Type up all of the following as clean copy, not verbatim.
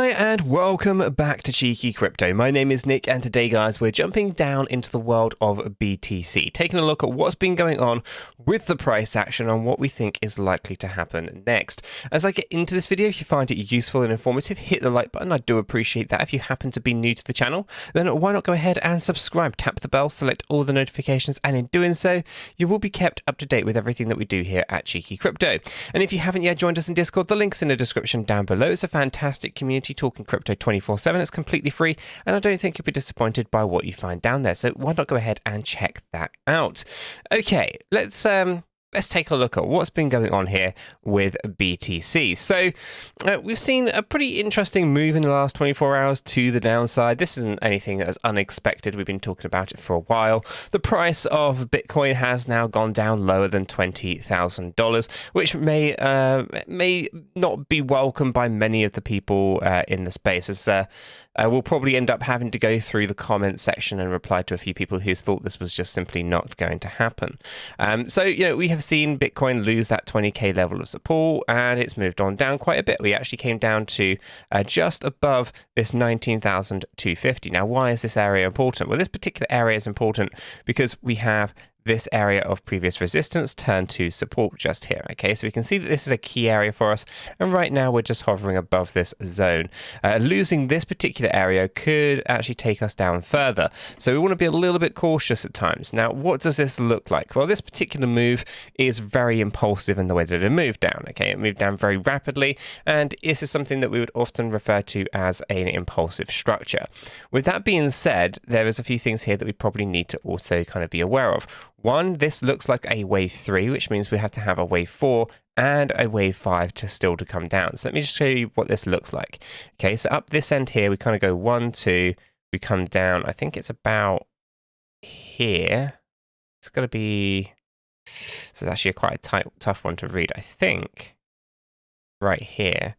Hi and welcome back to Cheeky Crypto. My name is Nick and today guys we're jumping down into the world of BTC, taking a look at what's been going on with the price action and what we think is likely to happen next. As I get into this video, if you find it useful and informative, hit the like button. I do appreciate that. If you happen to be new to the channel, then why not go ahead and subscribe, tap the bell, select all the notifications, and in doing so you will be kept up to date with everything that we do here at Cheeky Crypto. And if you haven't yet joined us in Discord, the link's in the description down below. It's a fantastic community talking crypto 24/7. It's completely free and I don't think you'll be disappointed by what you find down there, so why not go ahead and check that out. Okay, let's take a look at what's been going on here with BTC. So we've seen a pretty interesting move in the last 24 hours to the downside. This isn't anything as unexpected. We've been talking about it for a while. The price of Bitcoin has now gone down lower than $20,000, which may not be welcomed by many of the people in the space, as we'll probably end up having to go through the comment section and reply to a few people who thought this was just simply not going to happen. So, you know, we have seen Bitcoin lose that 20k level of support and it's moved on down quite a bit. We actually came down to just above this 19,250. Now, why is this area important? Well, this particular area is important because we have this area of previous resistance turn to support just here. Okay, so we can see that this is a key area for us, and right now we're just hovering above this zone. Losing this particular area could actually take us down further, so we want to be a little bit cautious at times. Now, what does this look like? Well, this particular move is very impulsive in the way that it moved down. Okay, it moved down very rapidly, and this is something that we would often refer to as an impulsive structure. With that being said, there is a few things here that we probably need to also kind of be aware of. One, this looks like a wave 3, which means we have to have a wave 4 and a wave 5 to come down. So let me just show you what this looks like. Okay, so up this end here, we kind of go 1, 2, we come down. I think it's about here. It's got to be, this is actually quite a tough one to read. I think right here.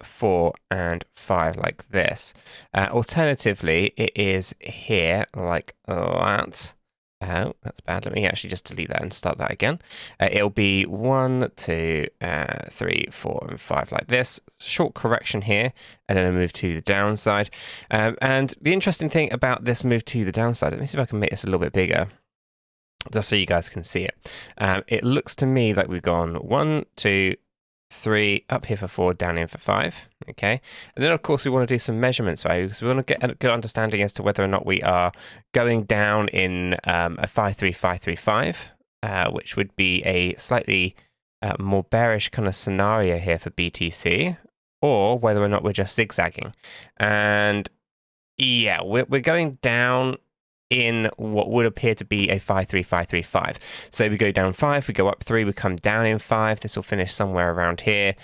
4 and 5 like this. Alternatively, it is here like that. Oh, that's bad. Let me actually just delete that and start that again. It'll be 1, 2, 3, 4, and 5 like this. Short correction here, and then a move to the downside. And the interesting thing about this move to the downside, let me see if I can make this a little bit bigger, just so you guys can see it. It looks to me like we've gone 1, 2, 3, up here for 4, down in for 5. Okay, and then of course we want to do some measurements, right? Because we want to get a good understanding as to whether or not we are going down in a 53535, which would be a slightly more bearish kind of scenario here for BTC, or whether or not we're just zigzagging. And yeah, we're going down in what would appear to be a 53535. So we go down 5, we go up 3, we come down in 5. This will finish somewhere around here.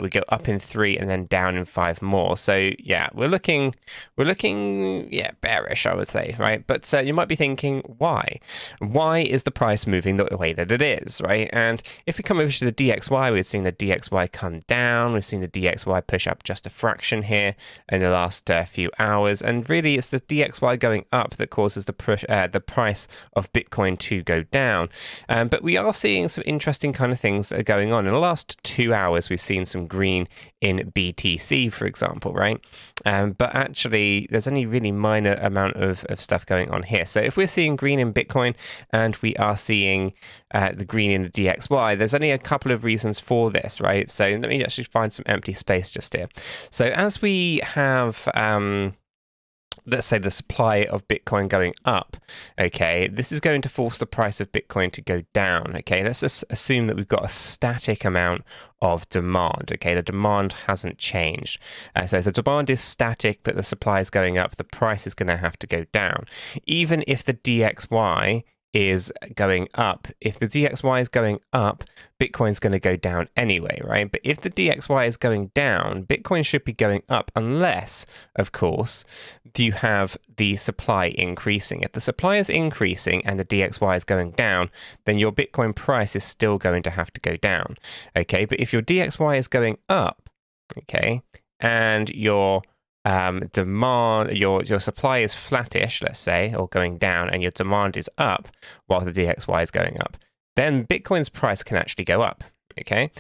We go up in 3 and then down in 5 more. So yeah, we're looking yeah, bearish, I would say, right? But you might be thinking, why? Why is the price moving the way that it is, right? And if we come over to the DXY, we've seen the DXY come down. We've seen the DXY push up just a fraction here in the last few hours, and really it's the DXY going up that causes the price of Bitcoin to go down. But we are seeing some interesting kind of things going on. In the last 2 hours, we've seen some green in BTC, for example, right? But actually, there's only really minor amount of stuff going on here. So if we're seeing green in Bitcoin and we are seeing the green in the DXY, there's only a couple of reasons for this, right? So let me actually find some empty space just here. So as we have let's say the supply of Bitcoin going up, okay, this is going to force the price of Bitcoin to go down, okay? Let's just assume that we've got a static amount of demand, okay? The demand hasn't changed. So if the demand is static, but the supply is going up, the price is going to have to go down. Even if the DXY is going up, if the DXY is going up, Bitcoin's going to go down anyway, right? But if the DXY is going down, Bitcoin should be going up, unless, of course, you have the supply increasing. If the supply is increasing and the DXY is going down, then your Bitcoin price is still going to have to go down, okay? But if your DXY is going up, okay, and your demand, your supply is flattish, let's say, or going down, and your demand is up while the DXY is going up, then Bitcoin's price can actually go up. Okay,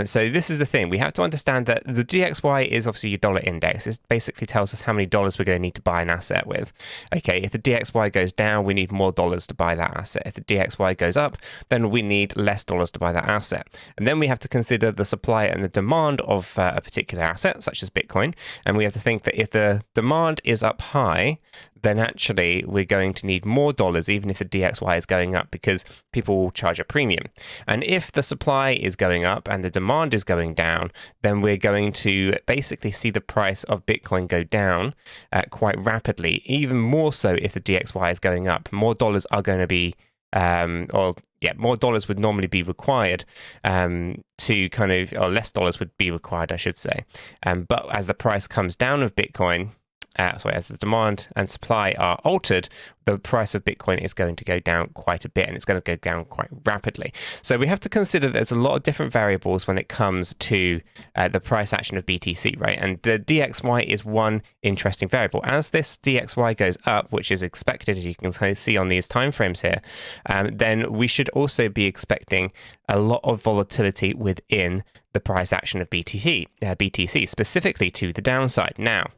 so this is the thing. We have to understand that the DXY is obviously your dollar index. It basically tells us how many dollars we're going to need to buy an asset with. Okay, if the DXY goes down, we need more dollars to buy that asset. If the DXY goes up, then we need less dollars to buy that asset. And then we have to consider the supply and the demand of a particular asset, such as Bitcoin. And we have to think that if the demand is up high, then actually we're going to need more dollars, even if the DXY is going up, because people will charge a premium. And if the supply is going up and the demand is going down, then we're going to basically see the price of Bitcoin go down quite rapidly, even more so if the DXY is going up. More dollars are going to be more dollars would normally be required to kind of, or less dollars would be required, I should say. But as the price comes down of Bitcoin, as the demand and supply are altered, the price of Bitcoin is going to go down quite a bit, and it's going to go down quite rapidly. So we have to consider there's a lot of different variables when it comes to the price action of BTC, right? And the DXY is one interesting variable. As this DXY goes up, which is expected, as you can see on these timeframes here, then we should also be expecting a lot of volatility within the price action of BTC, specifically to the downside. Now,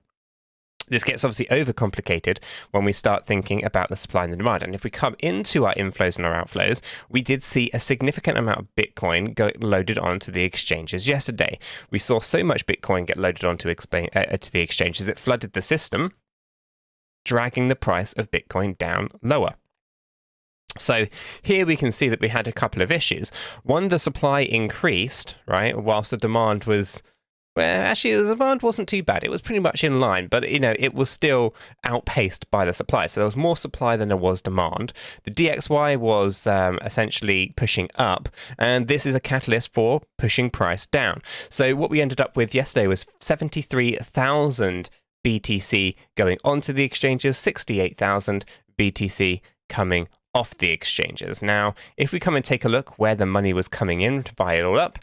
this gets obviously overcomplicated when we start thinking about the supply and the demand. And if we come into our inflows and our outflows, we did see a significant amount of Bitcoin get loaded onto the exchanges yesterday. We saw so much Bitcoin get loaded onto to the exchanges, it flooded the system, dragging the price of Bitcoin down lower. So here we can see that we had a couple of issues. One, the supply increased, right, whilst the demand was... Well, actually, the demand wasn't too bad. It was pretty much in line, but, it was still outpaced by the supply. So there was more supply than there was demand. The DXY was essentially pushing up, and this is a catalyst for pushing price down. So what we ended up with yesterday was 73,000 BTC going onto the exchanges, 68,000 BTC coming off the exchanges. Now, if we come and take a look where the money was coming in to buy it all up,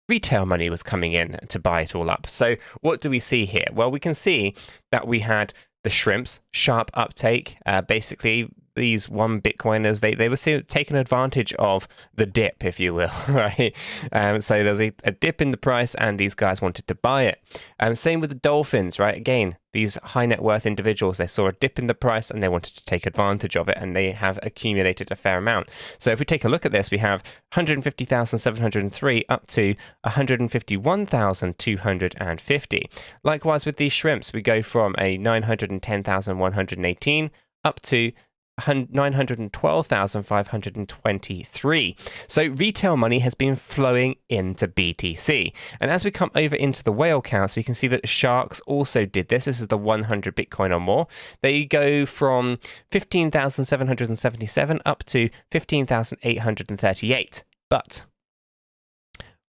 retail money was coming in to buy it all up. So what do we see here? Well, we can see that we had the shrimps, sharp uptake. Basically, these one Bitcoiners, they were taking advantage of the dip, if you will, right? So there's a dip in the price, and these guys wanted to buy it. Same with the dolphins, right? Again, these high net worth individuals, they saw a dip in the price and they wanted to take advantage of it, and they have accumulated a fair amount. So if we take a look at this, we have 150,703 up to 151,250. Likewise with these shrimps, we go from a 910,118 up to 912,523. So retail money has been flowing into BTC. And as we come over into the whale counts, we can see that sharks also did this. This is the 100 Bitcoin or more. They go from 15,777 up to 15,838. But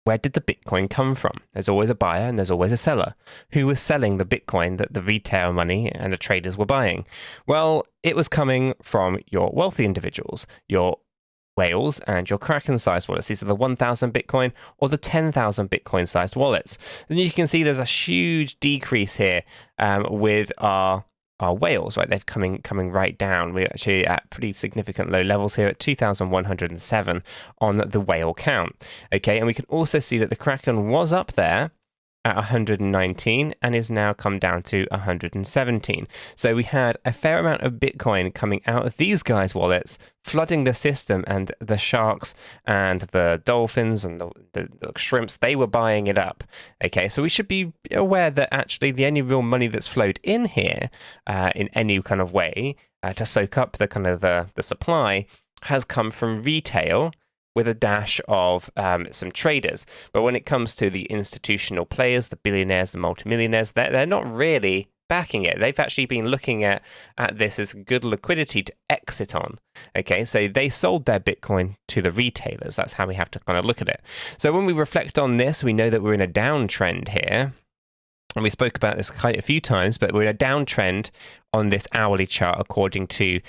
where did the Bitcoin come from? There's always a buyer and there's always a seller. Who was selling the Bitcoin that the retail money and the traders were buying? Well, it was coming from your wealthy individuals, your whales and your Kraken-sized wallets. These are the 1,000 Bitcoin or the 10,000 Bitcoin-sized wallets. And you can see there's a huge decrease here with our whales, right? They're coming right down. We're actually at pretty significant low levels here at 2,107 on the whale count. Okay, and we can also see that the Kraken was up there at 119 and is now come down to 117. So we had a fair amount of Bitcoin coming out of these guys' wallets, flooding the system, and the sharks and the dolphins and the shrimps, they were buying it up. Okay, so we should be aware that actually the only real money that's flowed in here in any kind of way to soak up the kind of the supply has come from retail, with a dash of some traders. But when it comes to the institutional players, the billionaires, the multimillionaires, they're not really backing it. They've actually been looking at this as good liquidity to exit on. Okay, so they sold their Bitcoin to the retailers. That's how we have to kind of look at it. So when we reflect on this, we know that we're in a downtrend here. And we spoke about this quite a few times, but we're in a downtrend on this hourly chart according to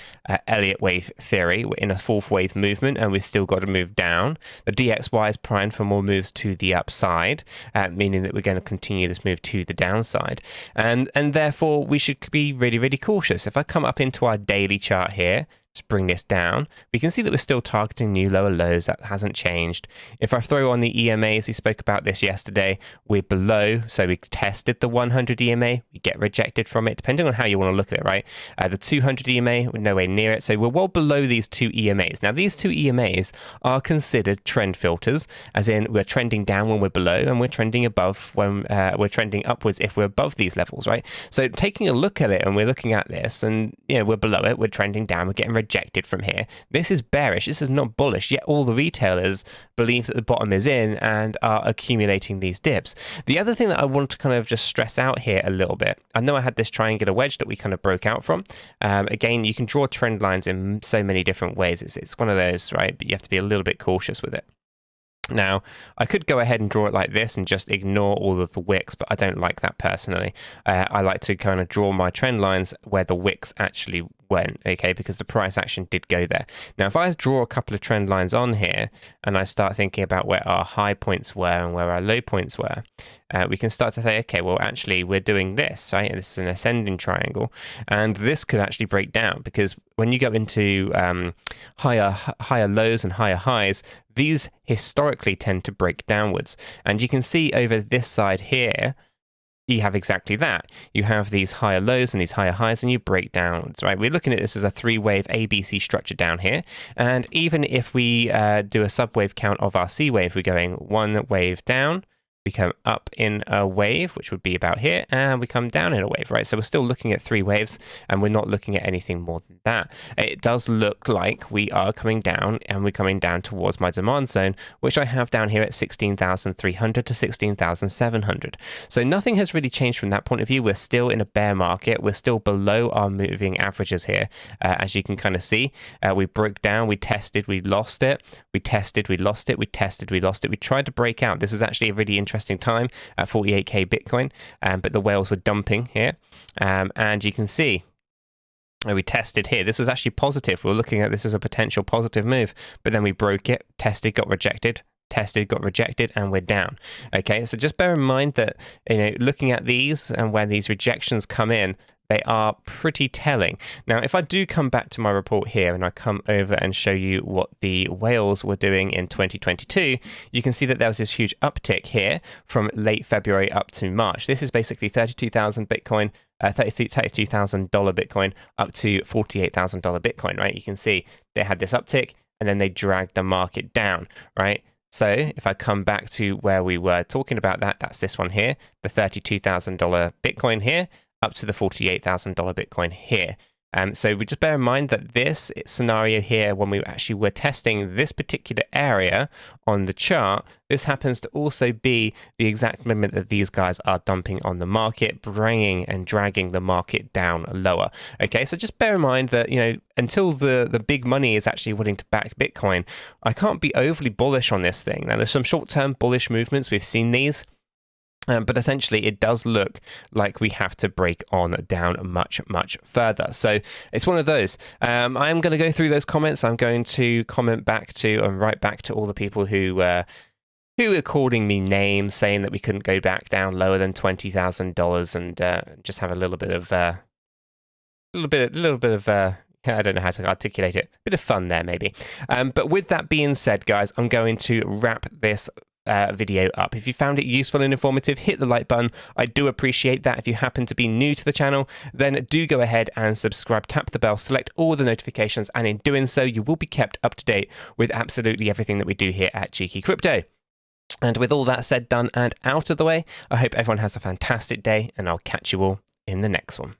Elliott wave theory. We're in a fourth wave movement and we've still got to move down. The DXY is primed for more moves to the upside, meaning that we're going to continue this move to the downside. And therefore, we should be really, really cautious. If I come up into our daily chart here, Let's bring this down. We can see that we're still targeting new lower lows. That hasn't changed. If I throw on the EMAs, we spoke about this yesterday, we're below. So we tested the 100 EMA, we get rejected from it, depending on how you want to look at it, right? The 200 EMA, we're nowhere near it. So we're well below these two EMAs. Now, these two EMAs are considered trend filters, as in we're trending down when we're below and we're trending above when we're trending upwards if we're above these levels, right? So taking a look at it, and we're looking at this, and we're below it, we're trending down, we're getting rejected from here. This is bearish, this is not bullish, yet all the retailers believe that the bottom is in and are accumulating these dips. The other thing that I want to kind of just stress out here a little bit, I know I had this triangular wedge that we kind of broke out from. Again, you can draw trend lines in so many different ways. It's one of those, right? But you have to be a little bit cautious with it. Now, I could go ahead and draw it like this and just ignore all of the wicks, but I don't like that personally. I like to kind of draw my trend lines where the wicks actually went, okay, because the price action did go there. Now, if I draw a couple of trend lines on here and I start thinking about where our high points were and where our low points were, we can start to say, okay, well, actually, we're doing this, right? This is an ascending triangle, and this could actually break down, because when you go into higher lows and higher highs, these historically tend to break downwards. And you can see over this side here, you have exactly that. You have these higher lows and these higher highs, and you break downwards, right? We're looking at this as a three-wave ABC structure down here. And even if we do a sub-wave count of our C wave, we're going one wave down, we come up in a wave, which would be about here, and we come down in a wave, right? So we're still looking at three waves, and we're not looking at anything more than that. It does look like we are coming down, and we're coming down towards my demand zone, which I have down here at 16,300 to 16,700. So nothing has really changed from that point of view. We're still in a bear market. We're still below our moving averages here, as you can kind of see. We broke down, we tested, we lost it. We tested, we lost it. We tested, we lost it. We tried to break out. This is actually a really interesting time at 48k Bitcoin, but the whales were dumping here, and you can see we tested here. This was actually positive. We were looking at this as a potential positive move, but then we broke it, tested, got rejected, tested, got rejected, and we're down. Okay, so just bear in mind that looking at these and when these rejections come in, they are pretty telling. Now, if I do come back to my report here and I come over and show you what the whales were doing in 2022, you can see that there was this huge uptick here from late February up to March. This is basically 32,000 Bitcoin, $32,000 Bitcoin up to $48,000 Bitcoin, right? You can see they had this uptick and then they dragged the market down, right? So if I come back to where we were talking about that's this one here, the $32,000 Bitcoin here, up to the $48,000 Bitcoin here. So we just bear in mind that this scenario here, when we actually were testing this particular area on the chart, this happens to also be the exact moment that these guys are dumping on the market, bringing and dragging the market down lower. Okay, so just bear in mind that, until the big money is actually willing to back Bitcoin, I can't be overly bullish on this thing. Now, there's some short-term bullish movements. We've seen these. But essentially, it does look like we have to break on down much, much further. So it's one of those. I'm going to go through those comments. I'm going to comment back to and write back to all the people who were calling me names, saying that we couldn't go back down lower than $20,000, and just have a little bit of I don't know how to articulate it. Bit of fun there, maybe. But with that being said, guys, I'm going to wrap this video up. If you found it useful and informative, hit the like button. I do appreciate that. If you happen to be new to the channel, then do go ahead and subscribe, tap the bell, select all the notifications, and in doing so, you will be kept up to date with absolutely everything that we do here at Cheeky Crypto. And with all that said, done, and out of the way, I hope everyone has a fantastic day, and I'll catch you all in the next one.